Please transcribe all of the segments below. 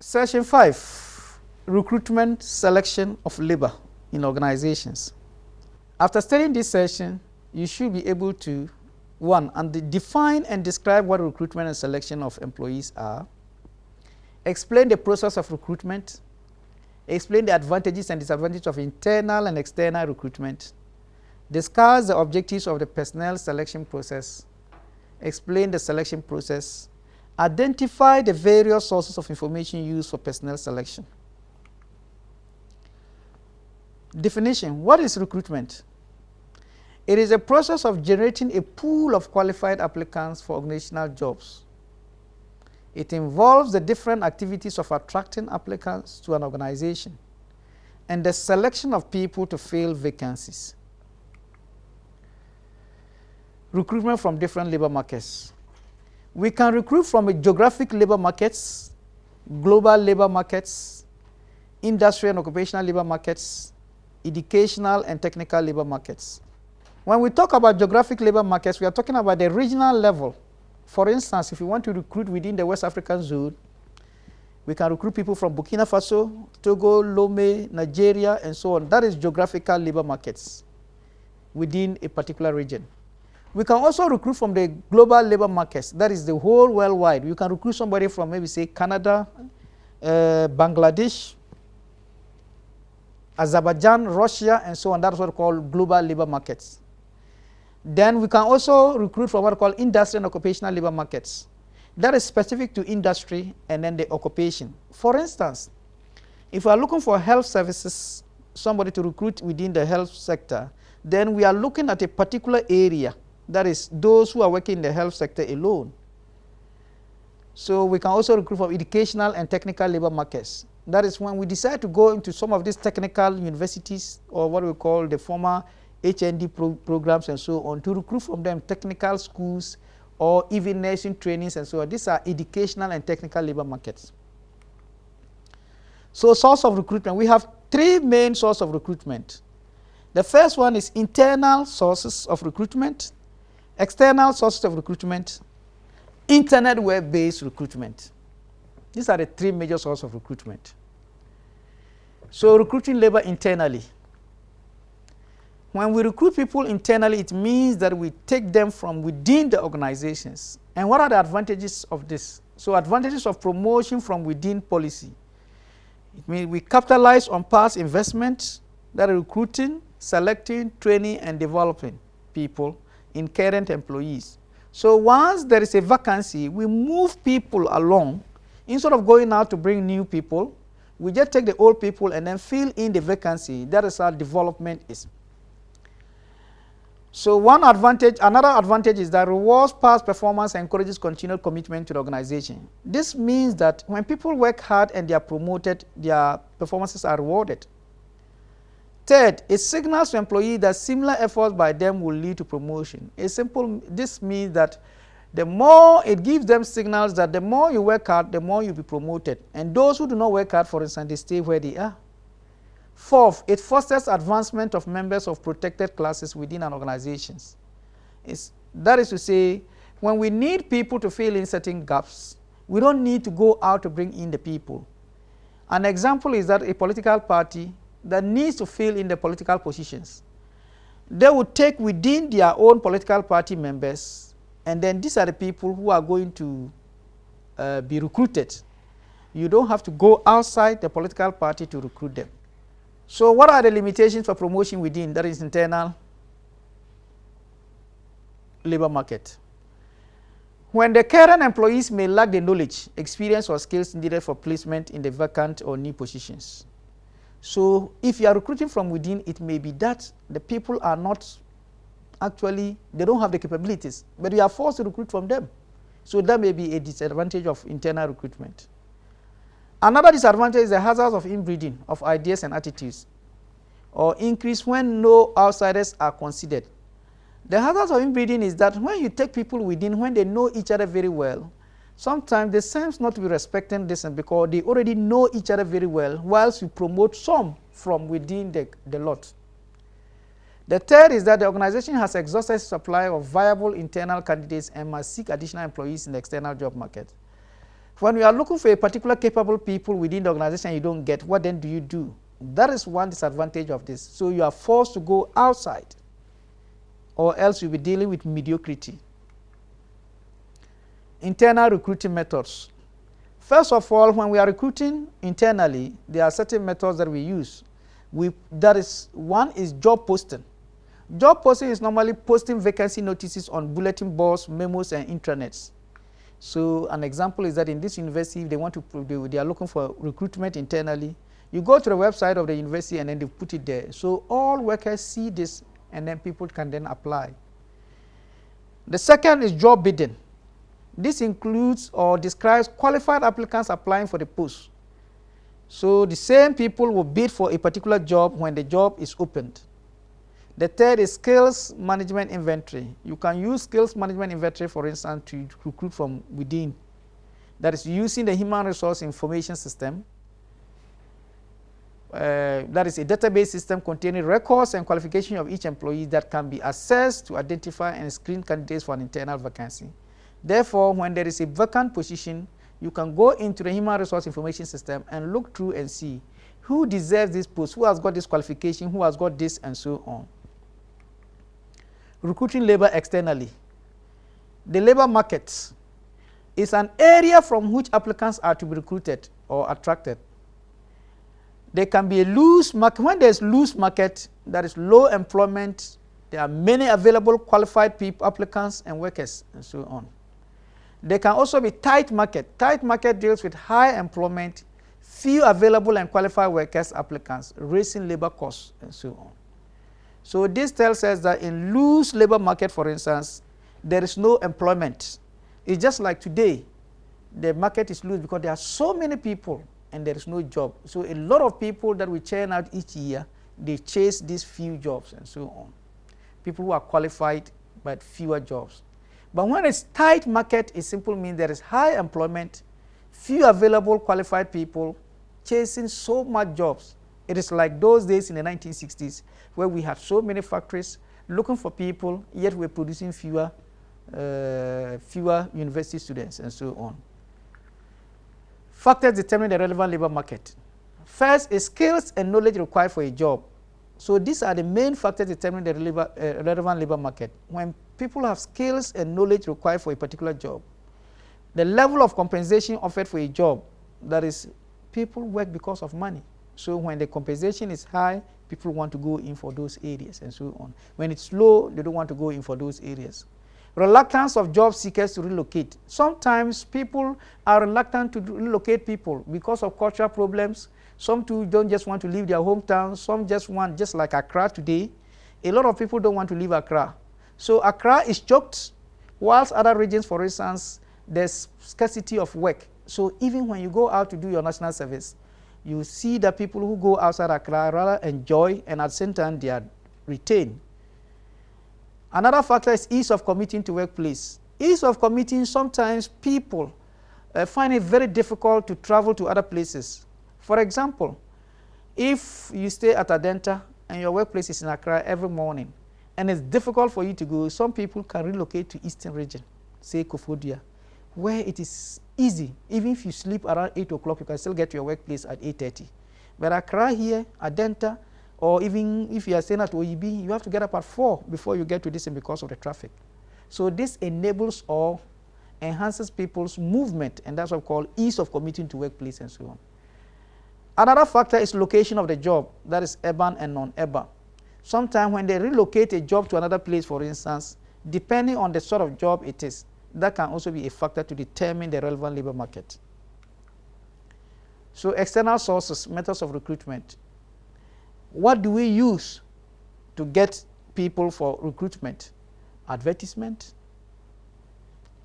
Section 5, recruitment, selection of labor in organizations. After studying this session, you should be able to, one, define and describe what recruitment and selection of employees are, explain the process of recruitment, explain the advantages and disadvantages of internal and external recruitment, discuss the objectives of the personnel selection process, explain the selection process, identify the various sources of information used for personnel selection. Definition: what is recruitment? It is a process of generating a pool of qualified applicants for organizational jobs. It involves the different activities of attracting applicants to an organization and the selection of people to fill vacancies. Recruitment from different labor markets. We can recruit from a geographic labor markets, global labor markets, industrial and occupational labor markets, educational and technical labor markets. When we talk about geographic labor markets, we are talking about the regional level. For instance, if you want to recruit within the West African zone, we can recruit people from Burkina Faso, Togo, Lomé, Nigeria, and so on. That is geographical labor markets within a particular region. We can also recruit from the global labor markets, that is the whole worldwide. You can recruit somebody from maybe say Canada, Bangladesh, Azerbaijan, Russia, and so on. That's what we call global labor markets. Then we can also recruit from what we call industrial and occupational labor markets. That is specific to industry and then the occupation. For instance, if we are looking for health services, somebody to recruit within the health sector, then we are looking at a particular area. That is those who are working in the health sector alone. So we can also recruit from educational and technical labor markets. That is when we decide to go into some of these technical universities, or what we call the former HND programs and so on, to recruit from them technical schools or even nursing trainings and so on. These are educational and technical labor markets. So source of recruitment, we have three main sources of recruitment. The first one is internal sources of recruitment, external sources of recruitment, internet web-based recruitment. These are the three major sources of recruitment. So recruiting labor internally. When we recruit people internally, it means that we take them from within the organizations. And what are the advantages of this? So advantages of promotion from within policy. It means we capitalize on past investments, that are recruiting, selecting, training, and developing people in current employees. So once there is a vacancy, we move people along. Instead of going out to bring new people, we just take the old people and then fill in the vacancy. That is how development is. So another advantage is that rewards past performance and encourages continued commitment to the organization. This means that when people work hard and they are promoted, their performances are rewarded. Third, it signals to employees that similar efforts by them will lead to promotion. This means that the more it gives them signals that the more you work hard, the more you'll be promoted. And those who do not work hard, for instance, they stay where they are. Fourth, it fosters advancement of members of protected classes within an organization. That is to say, when we need people to fill in certain gaps, we don't need to go out to bring in the people. An example is that a political party that needs to fill in the political positions, they would take within their own political party members, and then these are the people who are going to be recruited. You don't have to go outside the political party to recruit them. So what are the limitations for promotion within, that is internal labor market? When the current employees may lack the knowledge, experience, or skills needed for placement in the vacant or new positions. So if you are recruiting from within, it may be that the people are not actually, they don't have the capabilities, but you are forced to recruit from them. So that may be a disadvantage of internal recruitment. Another disadvantage is the hazards of inbreeding of ideas and attitudes, or increase when no outsiders are considered. The hazards of inbreeding is that when you take people within, when they know each other very well, sometimes they seem not to be respecting this because they already know each other very well, whilst you promote some from within the lot. The third is that the organization has exhausted supply of viable internal candidates and must seek additional employees in the external job market. When you are looking for a particular capable people within the organization you don't get, what then do you do? That is one disadvantage of this. So you are forced to go outside, or else you'll be dealing with mediocrity. Internal recruiting methods. First of all, when we are recruiting internally, there are certain methods that we use. One is job posting. Job posting is normally posting vacancy notices on bulletin boards, memos, and intranets. So an example is that in this university, if they are looking for recruitment internally, you go to the website of the university and then they put it there. So all workers see this and then people can then apply. The second is job bidding. This includes or describes qualified applicants applying for the post. So the same people will bid for a particular job when the job is opened. The third is skills management inventory. You can use skills management inventory, for instance, to recruit from within. That is using the human resource information system. That is a database system containing records and qualifications of each employee that can be accessed to identify and screen candidates for an internal vacancy. Therefore, when there is a vacant position, you can go into the human resource information system and look through and see who deserves this post, who has got this qualification, who has got this, and so on. Recruiting labor externally. The labor market is an area from which applicants are to be recruited or attracted. There can be a loose market. When there's loose market, there is low employment, there are many available qualified people, applicants and workers, and so on. There can also be tight market. Tight market deals with high employment, few available and qualified workers, applicants, raising labor costs, and so on. So this tells us that in loose labor market, for instance, there is no employment. It's just like today, the market is loose because there are so many people and there is no job. So a lot of people that we churn out each year, they chase these few jobs and so on. People who are qualified but fewer jobs. But when it's tight market, it simply means there is high employment, few available qualified people chasing so much jobs. It is like those days in the 1960s where we had so many factories looking for people, yet we're producing fewer university students and so on. Factors determine the relevant labor market. First is skills and knowledge required for a job. So these are the main factors determining the relevant labor market. When people have skills and knowledge required for a particular job, the level of compensation offered for a job, that is, people work because of money. So when the compensation is high, people want to go in for those areas and so on. When it's low, they don't want to go in for those areas. Reluctance of job seekers to relocate. Sometimes people are reluctant to relocate people because of cultural problems. Some too don't just want to leave their hometown. Some just want, just like Accra today, a lot of people don't want to leave Accra. So Accra is choked, whilst other regions, for instance, there's scarcity of work. So even when you go out to do your national service, you see that people who go outside Accra rather enjoy, and at the same time they are retained. Another factor is ease of commuting to workplace. Ease of commuting, sometimes people find it very difficult to travel to other places. For example, if you stay at Adenta and your workplace is in Accra every morning, and it's difficult for you to go, some people can relocate to Eastern region, say Kofodia, where it is easy. Even if you sleep around 8 o'clock, you can still get to your workplace at 8:30. But Accra here, Adenta, or even if you are staying at OEB, you have to get up at 4 before you get to this because of the traffic. So this enables or enhances people's movement, and that's what we call ease of commuting to workplace and so on. Another factor is location of the job, that is urban and non-urban. Sometimes when they relocate a job to another place, for instance, depending on the sort of job it is, that can also be a factor to determine the relevant labor market. So external sources, methods of recruitment. What do we use to get people for recruitment? Advertisement,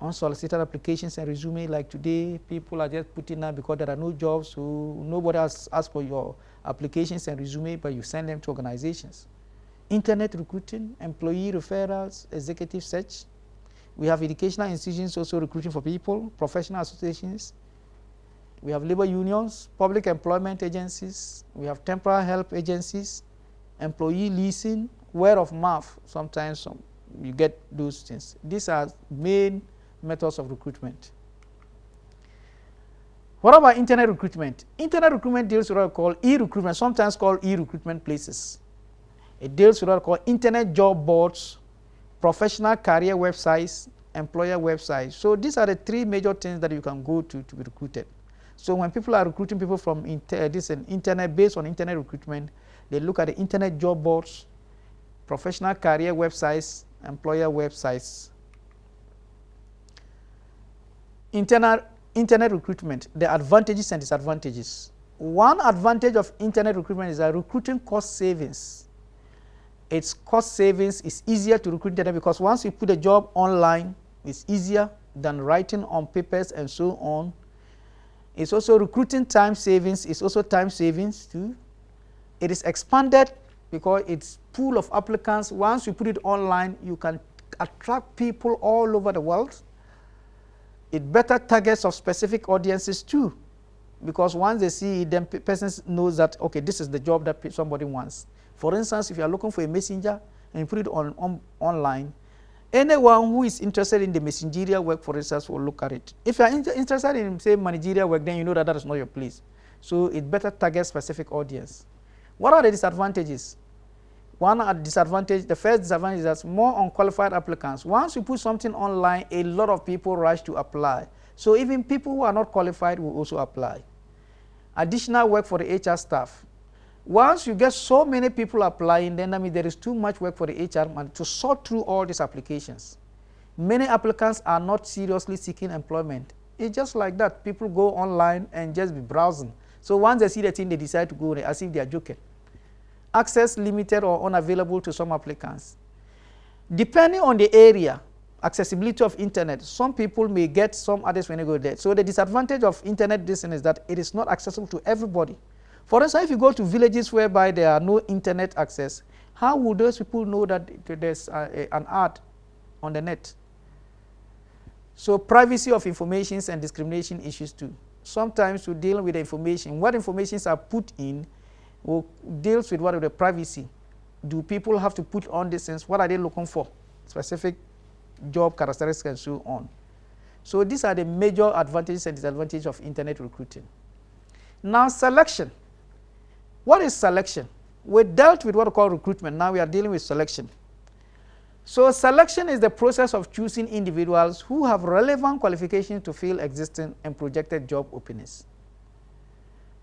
unsolicited applications and resume. Like today, people are just putting out because there are no jobs, so nobody has asked for your applications and resume, but you send them to organizations. Internet recruiting, employee referrals, executive search. We have educational institutions also recruiting for people, professional associations. We have labor unions, public employment agencies. We have temporary help agencies, employee leasing, word of mouth. Sometimes you get those things. These are main methods of recruitment. What about internet recruitment? Internet recruitment deals with what we call e-recruitment, sometimes called e-recruitment places. It deals with what we call internet job boards, professional career websites, employer websites. So these are the three major things that you can go to be recruited. So when people are recruiting people from internet, based on internet recruitment, they look at the internet job boards, professional career websites, employer websites. Internet recruitment, the advantages and disadvantages. One advantage of internet recruitment is that recruiting cost savings. Its cost savings is easier to recruit internet because once you put a job online, it's easier than writing on papers and so on. It's also recruiting time savings, it's also time savings too. It is expanded because it's pool of applicants. Once you put it online, you can attract people all over the world. It better targets of specific audiences too, because once they see it, then person knows that, okay, this is the job that somebody wants. For instance, if you are looking for a messenger and you put it online, anyone who is interested in the messengerial work, for instance, will look at it. If you are interested in, say, managerial work, then you know that that is not your place. So it better targets specific audience. What are the disadvantages? One disadvantage, the first disadvantage is that more unqualified applicants. Once you put something online, a lot of people rush to apply. So even people who are not qualified will also apply. Additional work for the HR staff. Once you get so many people applying, then I mean there is too much work for the HR man to sort through all these applications. Many applicants are not seriously seeking employment. It's just like that. People go online and just be browsing. So once they see the thing, they decide to go there as if they are joking. Access limited or unavailable to some applicants. Depending on the area, accessibility of internet, some people may get, some others when they go there. So the disadvantage of internet distance is that it is not accessible to everybody. For instance, if you go to villages whereby there are no internet access, how would those people know that there's an ad on the net? So privacy of information and discrimination issues too. Sometimes we deal with the information. What informations are put in deals with what are the privacy. Do people have to put on these things? What are they looking for? Specific job characteristics and so on. So these are the major advantages and disadvantages of internet recruiting. Now selection. What is selection? We dealt with what we call recruitment. Now we are dealing with selection. So selection is the process of choosing individuals who have relevant qualifications to fill existing and projected job openings.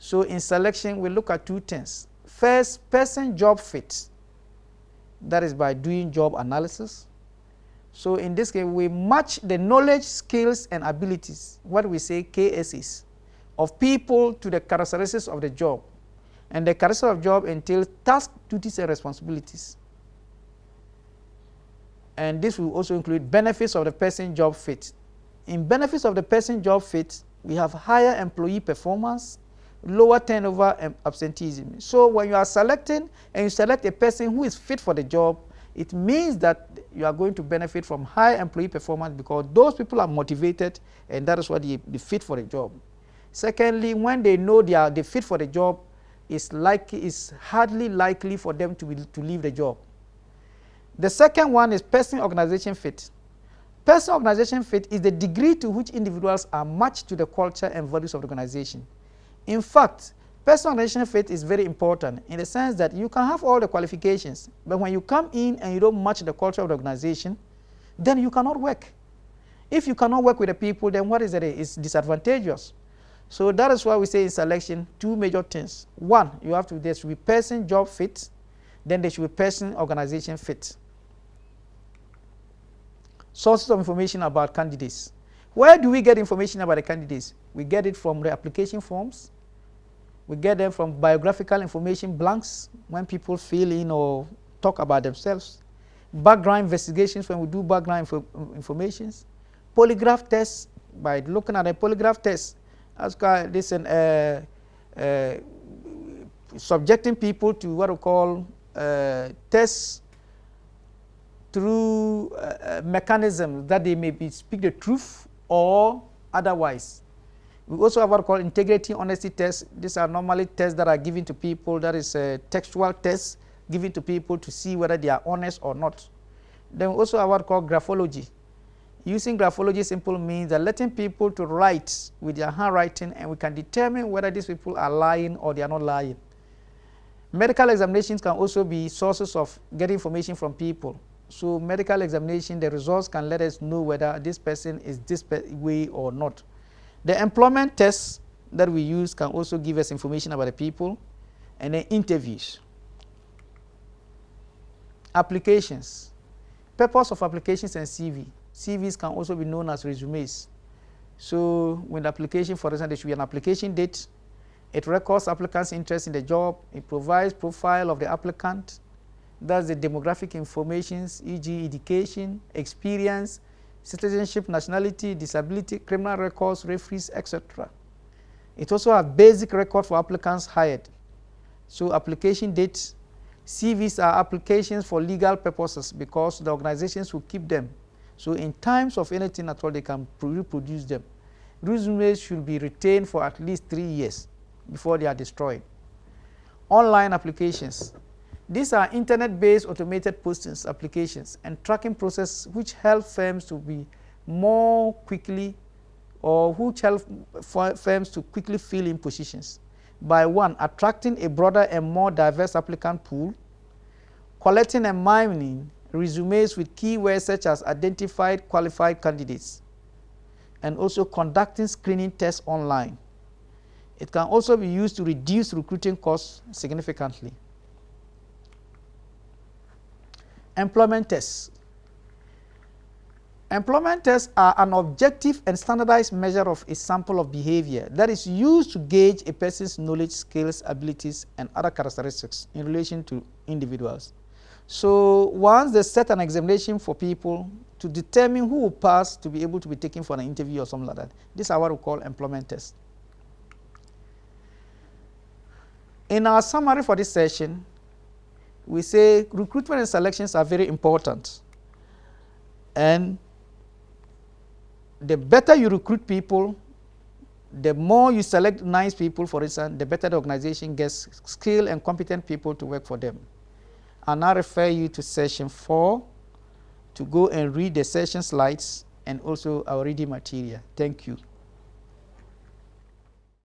So in selection, we look at two things. First, person job fit. That is by doing job analysis. So in this case, we match the knowledge, skills, and abilities, what we say KSs, of people to the characteristics of the job. And the characteristics of job entails tasks, duties, and responsibilities. And this will also include benefits of the person job fit. In benefits of the person job fit, we have higher employee performance, lower turnover and absenteeism. So when you are selecting and you select a person who is fit for the job, it means that you are going to benefit from high employee performance because those people are motivated and that is what they fit for the job. Secondly, when they know they are fit for the job, it's hardly likely for them to leave the job. The second one is person organization fit. Person organization fit is the degree to which individuals are matched to the culture and values of the organization. In fact, person organization fit is very important in the sense that you can have all the qualifications, but when you come in and you don't match the culture of the organization, then you cannot work. If you cannot work with the people, then what is it? It's disadvantageous. So that is why we say in selection, two major things. One, there should be person job fit, then there should be person organization fit. Sources of information about candidates. Where do we get information about the candidates? We get it from the application forms. We get them from biographical information blanks when people fill in or talk about themselves. Background investigations when we do background informations. Polygraph tests, by looking at a polygraph test. Subjecting people to what we call tests through mechanisms that they may speak the truth or otherwise. We also have what we call integrity honesty tests. These are normally tests that are given to people. That is textual tests given to people to see whether they are honest or not. Then we also have what we call graphology. Using graphology simply means that letting people to write with their handwriting, and we can determine whether these people are lying or they are not lying. Medical examinations can also be sources of getting information from people. So medical examination, the results can let us know whether this person is this way or not. The employment tests that we use can also give us information about the people. And then interviews. Applications. Purpose of applications and CV. CVs can also be known as resumes. So with application, for example, there should be an application date. It records applicants' interest in the job. It provides profile of the applicant. That's the demographic informations, e.g. education, experience, citizenship, nationality, disability, criminal records, referees, etc. It also has basic record for applicants hired. So application dates. CVs are applications for legal purposes because the organizations will keep them. So in times of anything at all, they can reproduce them. Resumes should be retained for at least 3 years before they are destroyed. Online applications. These are internet-based automated postings applications and tracking process which help firms to be more quickly, or which help firms to quickly fill in positions by one, attracting a broader and more diverse applicant pool, collecting and mining resumes with keywords such as identified qualified candidates, and also conducting screening tests online. It can also be used to reduce recruiting costs significantly. Employment tests. Employment tests are an objective and standardized measure of a sample of behavior that is used to gauge a person's knowledge, skills, abilities, and other characteristics in relation to individuals. So once they set an examination for people to determine who will pass to be able to be taken for an interview or something like that, these are what we call employment tests. In our summary for this session, we say recruitment and selections are very important. And the better you recruit people, the more you select nice people, for instance, the better the organization gets skilled and competent people to work for them. And I refer you to session 4 to go and read the session slides and also our reading material. Thank you.